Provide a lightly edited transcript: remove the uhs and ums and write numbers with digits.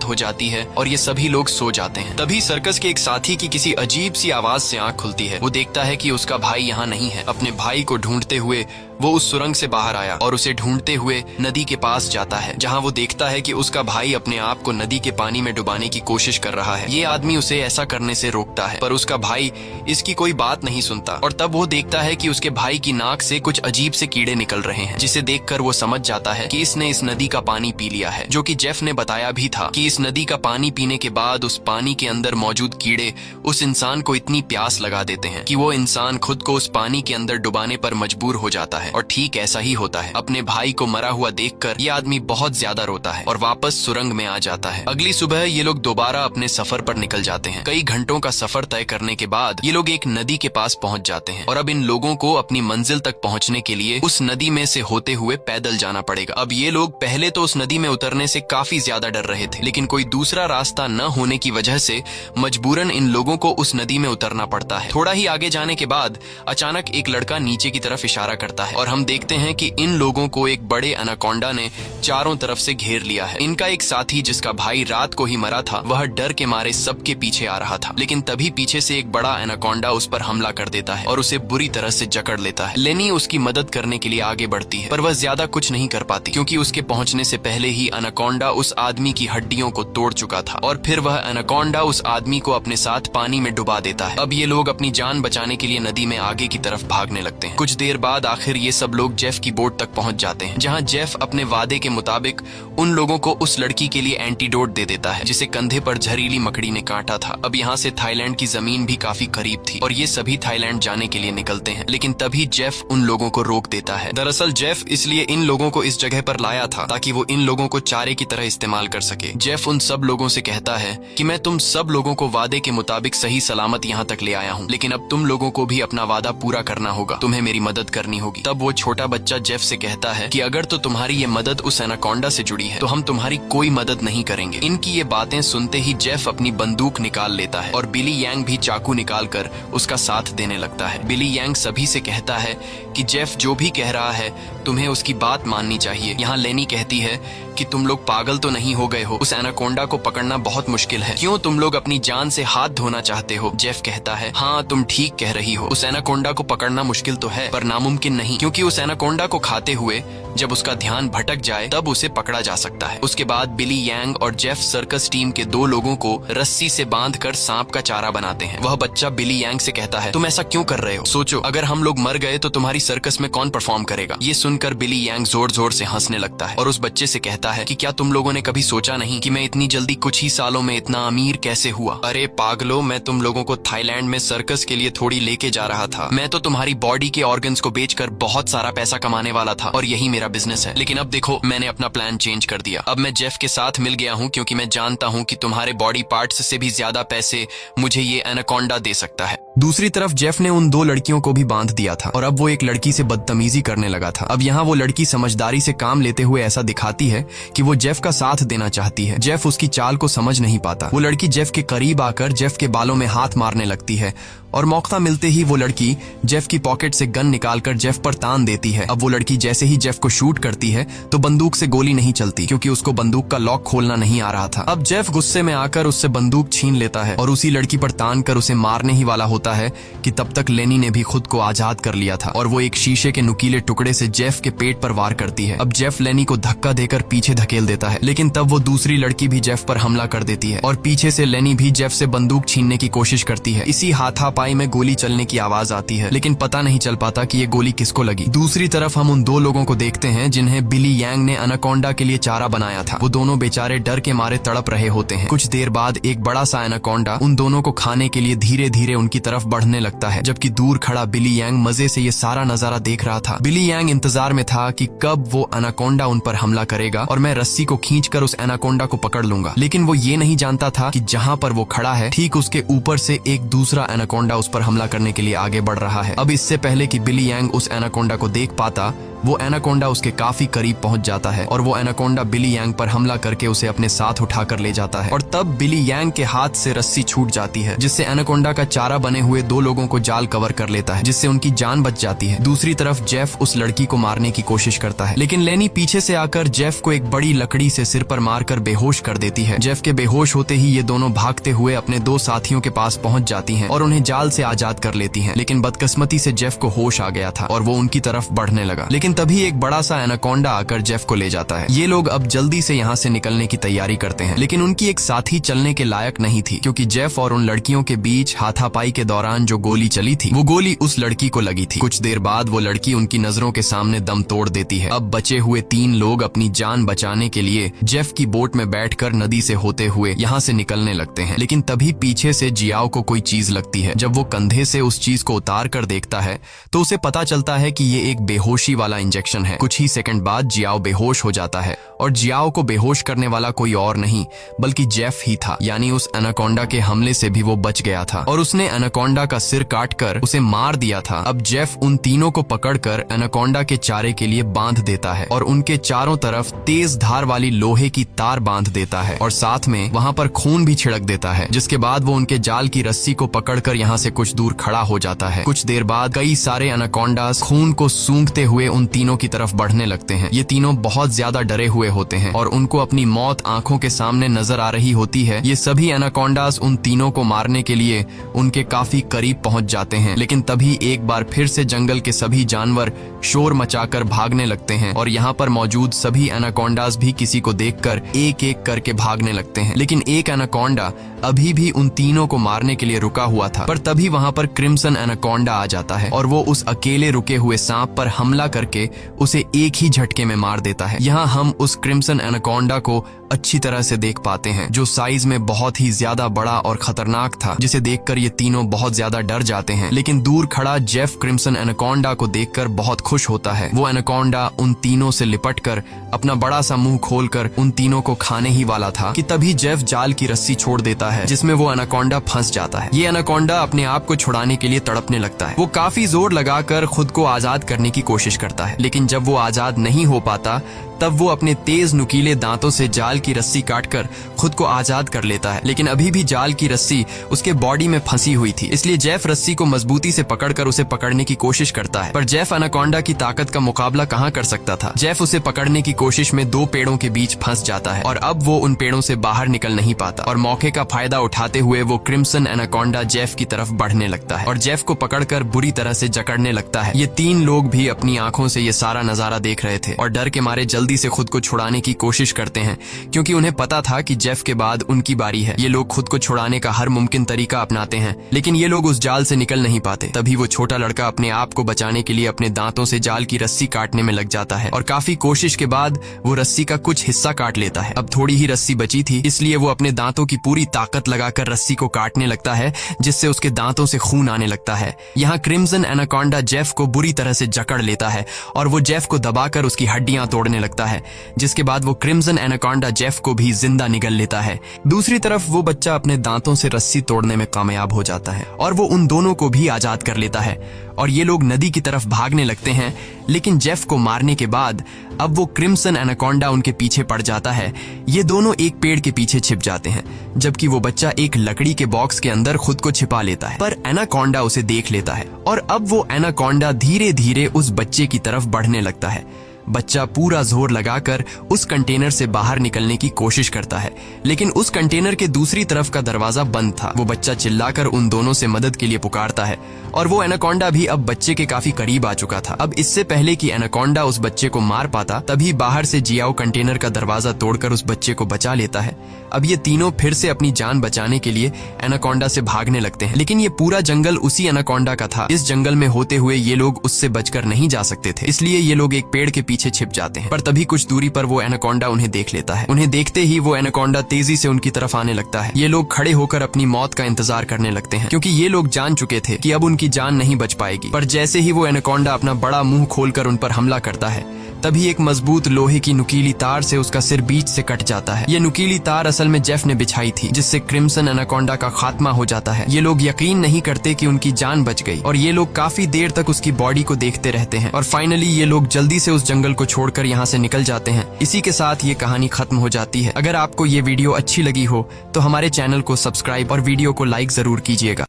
रात हो जाती है और ये सभी लोग सो जाते हैं। तभी सर्कस के एक साथी की किसी अजीब सी आवाज से आंख खुलती है। वो देखता है कि उसका भाई यहाँ नहीं है। अपने भाई को ढूंढते हुए वो उस सुरंग से बाहर आया और उसे ढूंढते हुए नदी के पास जाता है, जहाँ वो देखता है कि उसका भाई अपने आप को नदी के पानी में डुबाने की कोशिश कर रहा है। ये आदमी उसे ऐसा करने से रोकता है, पर उसका भाई इसकी कोई बात नहीं सुनता। और तब वो देखता है कि उसके भाई की नाक से कुछ अजीब से कीड़े निकल रहे हैं, जिसे देखकर वो समझ जाता है कि इसने इस नदी का पानी पी लिया है। जो कि जेफ ने बताया भी था कि इस नदी का पानी पीने के बाद उस पानी के अंदर मौजूद कीड़े उस इंसान को इतनी प्यास लगा देते हैं कि वो इंसान खुद को उस पानी के अंदर डुबाने पर मजबूर हो जाता है। और ठीक ऐसा ही होता है। अपने भाई को मरा हुआ देखकर ये आदमी बहुत ज्यादा रोता है और वापस सुरंग में आ जाता है। अगली सुबह ये लोग दोबारा अपने सफर पर निकल जाते हैं। कई घंटों का सफर तय करने के बाद ये लोग एक नदी के पास पहुंच जाते हैं और अब इन लोगों को अपनी मंजिल तक पहुंचने के लिए उस नदी में से होते हुए पैदल जाना पड़ेगा। अब ये लोग पहले तो उस नदी में उतरने से काफी ज्यादा डर रहे थे, लेकिन कोई दूसरा रास्ता न होने की वजह से मजबूरन इन लोगों को उस नदी में उतरना पड़ता है। थोड़ा ही आगे जाने के बाद अचानक एक लड़का नीचे की तरफ इशारा करता है और हम देखते हैं कि इन लोगों को एक बड़े एनाकोंडा ने चारों तरफ से घेर लिया है। इनका एक साथी जिसका भाई रात को ही मरा था, वह डर के मारे सबके पीछे आ रहा था, लेकिन तभी पीछे से एक बड़ा एनाकोंडा उस पर हमला कर देता है और उसे बुरी तरह से जकड़ लेता है। लेनी उसकी मदद करने के लिए आगे बढ़ती है, पर वह ज्यादा कुछ नहीं कर पाती क्योंकि उसके पहुंचने से पहले ही एनाकोंडा उस आदमी की हड्डियों को तोड़ चुका था और फिर वह एनाकोंडा उस आदमी को अपने साथ पानी में डुबा देता है। अब ये लोग अपनी जान बचाने के लिए नदी में आगे की तरफ भागने लगते हैं। कुछ देर बाद आखिर ये सब लोग जेफ की बोट तक पहुंच जाते हैं, जहां जेफ अपने वादे के मुताबिक उन लोगों को उस लड़की के लिए एंटीडोट दे देता है जिसे कंधे पर जहरीली मकड़ी ने काटा था। अब यहाँ से थाईलैंड की जमीन भी काफी करीब थी और ये सभी थाईलैंड जाने के लिए निकलते हैं, लेकिन तभी जेफ उन लोगों को रोक देता है। दरअसल जेफ इसलिए इन लोगों को इस जगह पर लाया था ताकि वो इन लोगों को चारे की तरह इस्तेमाल कर सके। जेफ उन सब लोगों से कहता है कि मैं तुम सब लोगों को वादे के मुताबिक सही सलामत यहाँ तक ले आया हूँ, लेकिन अब तुम लोगों को भी अपना वादा पूरा करना होगा, तुम्हें मेरी मदद करनी होगी। तब वो छोटा बच्चा जेफ से कहता है कि अगर तो तुम्हारी ये मदद उस एनाकोंडा से जुड़ी है तो हम तुम्हारी कोई मदद नहीं करेंगे। इनकी ये बातें सुनते ही जेफ अपनी बंदूक निकाल लेता है और बिली यांग भी चाकू निकाल कर उसका साथ देने लगता है। बिली यांग सभी से कहता है कि जेफ जो भी कह रहा है तुम्हें उसकी बात माननी चाहिए। यहाँ लेनी कहती है कि तुम लोग पागल तो नहीं हो गए हो, उस एनाकोंडा को पकड़ना बहुत मुश्किल है, क्यों तुम लोग अपनी जान से हाथ धोना चाहते हो? जेफ कहता है हाँ तुम ठीक कह रही हो, उस एनाकोंडा को पकड़ना मुश्किल तो है पर नामुमकिन नहीं, क्योंकि उस एनाकोंडा को खाते हुए जब उसका ध्यान भटक जाए तब उसे पकड़ा जा सकता है। उसके बाद बिली यांग और जेफ सर्कस टीम के 2 लोगों को रस्सी से बांधकर सांप का चारा बनाते हैं। वह बच्चा बिली यांग से कहता है तुम ऐसा क्यों कर रहे हो? सोचो अगर हम लोग मर गए तो तुम्हारी सर्कस में कौन परफॉर्म करेगा? ये सुनकर बिली यांग जोर जोर से हंसने लगता है और उस बच्चे से कहता है कि क्या तुम लोगों ने कभी सोचा नहीं कि मैं इतनी जल्दी कुछ ही सालों में इतना अमीर कैसे हुआ? अरे पागलो, मैं तुम लोगों को थाईलैंड में सर्कस के लिए थोड़ी लेके जा रहा था। मैं तो तुम्हारी बॉडी के ऑर्गन्स को बेचकर बहुत सारा पैसा कमाने वाला था और यही मेरा बिजनेस है, लेकिन अब देखो मैंने अपना प्लान चेंज कर दिया। अब मैं जेफ के साथ मिल गया हूँ क्योंकि मैं जानता हूँ कि तुम्हारे बॉडी पार्ट्स से भी ज्यादा पैसे मुझे ये एनाकोंडा दे सकता है। दूसरी तरफ जेफ ने उन 2 लड़कियों को भी बांध दिया था और अब वो एक लड़की से बदतमीजी करने लगा था। अब यहाँ वो लड़की समझदारी से काम लेते हुए ऐसा दिखाती है कि वो जेफ का साथ देना चाहती है। जेफ उसकी चाल को समझ नहीं पाता। वो लड़की जेफ के करीब आकर जेफ के बालों में हाथ मारने लगती है और मौका मिलते ही वो लड़की जेफ की पॉकेट से गन निकालकर जेफ पर तान देती है। अब वो लड़की जैसे ही जेफ को शूट करती है तो बंदूक से गोली नहीं चलती क्योंकि उसको बंदूक का लॉक खोलना नहीं आ रहा था। अब जेफ गुस्से में आकर उससे बंदूक छीन लेता है और उसी लड़की पर तान कर उसे मारने ही वाला होता है कि तब तक लेनी ने भी खुद को आजाद कर लिया था और वो एक शीशे के नुकीले टुकड़े से जेफ के पेट पर वार करती है। अब जेफ लेनी को धक्का देकर पीछे धकेल देता है, लेकिन तब वो दूसरी लड़की भी जेफ पर हमला कर देती है और पीछे से लेनी भी जेफ से बंदूक छीनने की कोशिश करती है। इसी हाथापाई में गोली चलने की आवाज आती है, लेकिन पता नहीं चल पाता कि ये गोली किसको लगी। दूसरी तरफ हम उन 2 लोगों को देखते हैं जिन्हें बिली यांग ने एनाकोंडा के लिए चारा बनाया था। वो दोनों बेचारे डर के मारे तड़प रहे होते हैं। कुछ देर बाद एक बड़ा सा एनाकोंडा उन दोनों को खाने के लिए धीरे धीरे उनकी तरफ बढ़ने लगता है, जबकि दूर खड़ा बिली यांग मजे से ये सारा नजारा देख रहा था। बिली यांग इंतजार में था कि कब वो एनाकोंडा उन पर हमला करेगा और मैं रस्सी को खींचकर उस एनाकोंडा को पकड़ लूंगा, लेकिन वो ये नहीं जानता था कि जहाँ पर वो खड़ा है ठीक उसके ऊपर से एक दूसरा एनाकोंडा उस पर हमला करने के लिए आगे बढ़ रहा है। अब इससे पहले कि बिली यांग उस एनाकोंडा को देख पाता वो एनाकोंडा उसके काफी करीब पहुंच जाता है और वो एनाकोंडा बिली यांग पर हमला करके उसे अपने साथ उठाकर ले जाता है। और तब बिली यांग के हाथ से रस्सी छूट जाती है, जिससे एनाकोंडा का चारा बने हुए 2 लोगों को जाल कवर कर लेता है, जिससे उनकी जान बच जाती है। दूसरी तरफ जेफ उस लड़की को मारने की कोशिश करता है, लेकिन लेनी पीछे से आकर जेफ को एक बड़ी लकड़ी से सिर पर मारकर बेहोश कर देती है। जेफ के बेहोश होते ही ये दोनों भागते हुए अपने 2 साथियों के पास पहुंच जाती हैं और उन्हें जाल से आजाद कर लेती हैं। लेकिन बदकिस्मती से जेफ को होश आ गया था और वो उनकी तरफ बढ़ने लगा। लेकिन तभी एक बड़ा सा एनाकोंडा आकर जेफ को ले जाता है। ये लोग अब जल्दी से यहाँ से निकलने की तैयारी करते हैं, लेकिन उनकी एक साथी चलने के लायक नहीं थी, क्योंकि जेफ और उन लड़कियों के बीच हाथापाई के दौरान जो गोली चली थी वो गोली उस लड़की को लगी थी। कुछ देर बाद वो लड़की उनकी नजरों के सामने दम तोड़ देती है। अब बचे हुए 3 लोग अपनी जान बचाने के लिए जेफ की बोट में बैठकर नदी से होते हुए यहाँ से निकलने लगते हैं। लेकिन तभी पीछे से जियाओ को कोई चीज लगती है। जब वो कंधे से उस चीज को उतार कर देखता है तो उसे पता चलता है कि ये एक बेहोशी वाला इंजेक्शन है। कुछ ही सेकंड बाद जियाओ बेहोश हो जाता है और जियाओ को बेहोश करने वाला कोई और नहीं बल्कि जेफ ही था, यानी उस एनाकोंडा के हमले से भी वो बच गया था और उसने एनाकोंडा का सिर काटकर उसे मार दिया था। अब जेफ उन तीनों को पकड़कर एनाकोंडा के चारे के लिए बांध देता है और उनके चारों तरफ तेज धार वाली लोहे की तार बांध देता है और साथ में वहाँ पर खून भी छिड़क देता है। जिसके बाद वो उनके जाल की रस्सी को पकड़कर यहाँ से कुछ दूर खड़ा हो जाता है। कुछ देर बाद कई सारे एनाकोंडास खून को सूंघते हुए उन तीनों की तरफ बढ़ने लगते हैं। ये तीनों बहुत ज्यादा डरे हुए होते हैं और उनको अपनी मौत आंखों के सामने नजर आ रही होती है। ये सभी एनाकोंडास उन तीनों को मारने के लिए उनके काफी करीब पहुंच जाते हैं, लेकिन तभी एक बार फिर से जंगल के सभी जानवर शोर मचाकर भागने लगते हैं और यहाँ पर मौजूद सभी एनाकोंडास भी किसी को देखकर एक एक करके भागने लगते हैं। लेकिन एक एनाकोंडा अभी भी उन तीनों को मारने के लिए रुका हुआ था, पर तभी वहाँ पर क्रिम्सन एनाकोंडा आ जाता है और वो उस अकेले रुके हुए सांप पर हमला करके उसे एक ही झटके में मार देता है। यहाँ हम उस क्रिम्सन एनाकोंडा को अच्छी तरह से देख पाते हैं, जो साइज में बहुत ही ज्यादा बड़ा और खतरनाक था, जिसे देखकर ये तीनों बहुत ज्यादा डर जाते हैं। लेकिन दूर खड़ा जेफ क्रिम्सन एनाकोंडा को देखकर बहुत खुश होता है। वो एनाकोंडा उन तीनों से लिपटकर अपना बड़ा सा मुंह खोलकर उन तीनों को खाने ही वाला था कि तभी जेफ जाल की रस्सी छोड़ देता है, जिसमें वो एनाकोंडा फंस जाता है। ये एनाकोंडा अपने आप को छुड़ाने के लिए तड़पने लगता है। वो काफी जोर लगाकर खुद को आजाद करने की कोशिश करता है, लेकिन जब वो आजाद नहीं हो पाता तब वो अपने तेज नुकीले दांतों से जाल की रस्सी काटकर खुद को आजाद कर लेता है। लेकिन अभी भी जाल की रस्सी उसके बॉडी में फंसी हुई थी, इसलिए जेफ रस्सी को मजबूती से पकड़कर उसे पकड़ने की कोशिश करता है। पर जेफ एनाकोंडा की ताकत का मुकाबला कहाँ कर सकता था। जेफ उसे पकड़ने की कोशिश में 2 पेड़ों के बीच फंस जाता है और अब वो उन पेड़ों से बाहर निकल नहीं पाता और मौके का फायदा उठाते हुए वो क्रिम्सन एनाकोंडा जेफ की तरफ बढ़ने लगता है और जेफ को पकड़कर बुरी तरह से जकड़ने लगता है। ये 3 लोग भी अपनी आंखों से ये सारा नजारा देख रहे थे और डर के मारे जल्दी से खुद को छुड़ाने की कोशिश करते हैं, क्योंकि उन्हें पता था कि जेफ के बाद उनकी बारी है। ये लोग खुद को छुड़ाने का हर मुमकिन तरीका अपनाते हैं, लेकिन ये लोग उस जाल से निकल नहीं पाते। तभी वो छोटा लड़का अपने आप को बचाने के लिए अपने दांतों से जाल की रस्सी काटने में लग जाता है और काफी कोशिश के बाद वो रस्सी का कुछ हिस्सा काट लेता है। अब थोड़ी ही रस्सी बची थी, इसलिए वो अपने दांतों की पूरी ताकत लगाकर रस्सी को काटने लगता है, जिससे उसके दांतों से खून आने लगता है। यहाँ क्रिम्सन एनाकोंडा जेफ को बुरी तरह से जकड़ लेता है और वो जेफ को दबाकर उसकी हड्डियां तोड़ने लगता है, जिसके बाद वो क्रिम्सन एनाकोंडा जेफ को भी जिंदा निगल लेता है। दूसरी तरफ वो बच्चा अपने दांतों से रस्सी तोड़ने में कामयाब हो जाता है और वो उन दोनों को भी आजाद कर लेता है और ये लोग नदी की तरफ भागने लगते हैं। लेकिन जेफ को मारने के बाद अब वो क्रिम्सन एनाकोंडा उनके पीछे पड़ जाता है। ये दोनों एक पेड़ के पीछे छिप जाते हैं, जबकि वो बच्चा एक लकड़ी के बॉक्स के अंदर खुद को छिपा लेता है, पर एनाकोंडा उसे देख लेता है और अब वो एनाकोंडा धीरे धीरे उस बच्चे की तरफ बढ़ने लगता है। बच्चा पूरा जोर लगाकर उस कंटेनर से बाहर निकलने की कोशिश करता है, लेकिन उस कंटेनर के दूसरी तरफ का दरवाजा बंद था। वो बच्चा चिल्लाकर उन दोनों से मदद के लिए पुकारता है और वो एनाकोंडा भी अब बच्चे के काफी करीब आ चुका था। अब इससे पहले कि एनाकोंडा उस बच्चे को मार पाता, तभी बाहर से जियाओ कंटेनर का दरवाजा तोड़कर उस बच्चे को बचा लेता है। अब ये तीनों फिर से अपनी जान बचाने के लिए एनाकोंडा से भागने लगते हैं, लेकिन ये पूरा जंगल उसी एनाकोंडा का था। इस जंगल में होते हुए ये लोग उससे बचकर नहीं जा सकते थे, इसलिए ये लोग एक पेड़ के पीछे छिप जाते हैं। पर तभी कुछ दूरी पर वो एनाकोंडा उन्हें देख लेता है। उन्हें देखते ही वो एनाकोंडा तेजी से उनकी तरफ आने लगता है। ये लोग खड़े होकर अपनी मौत का इंतजार करने लगते हैं, क्योंकि ये लोग जान चुके थे कि अब उनकी जान नहीं बच पाएगी। पर जैसे ही वो एनाकोंडा अपना बड़ा मुंह खोलकर उन पर हमला करता है, तभी एक मजबूत लोहे की नुकीली तार से उसका सिर बीच से कट जाता है। ये नुकीली तार असल में जेफ ने बिछाई थी, जिससे क्रिम्सन एनाकोंडा का खात्मा हो जाता है। ये लोग यकीन नहीं करते कि उनकी जान बच गई और ये लोग काफी देर तक उसकी बॉडी को देखते रहते हैं और फाइनली ये लोग जल्दी से उस जंगल को छोड़कर यहाँ से निकल जाते हैं। इसी के साथ ये कहानी खत्म हो जाती है। अगर आपको ये वीडियो अच्छी लगी हो तो हमारे चैनल को सब्सक्राइब और वीडियो को लाइक जरूर कीजिएगा।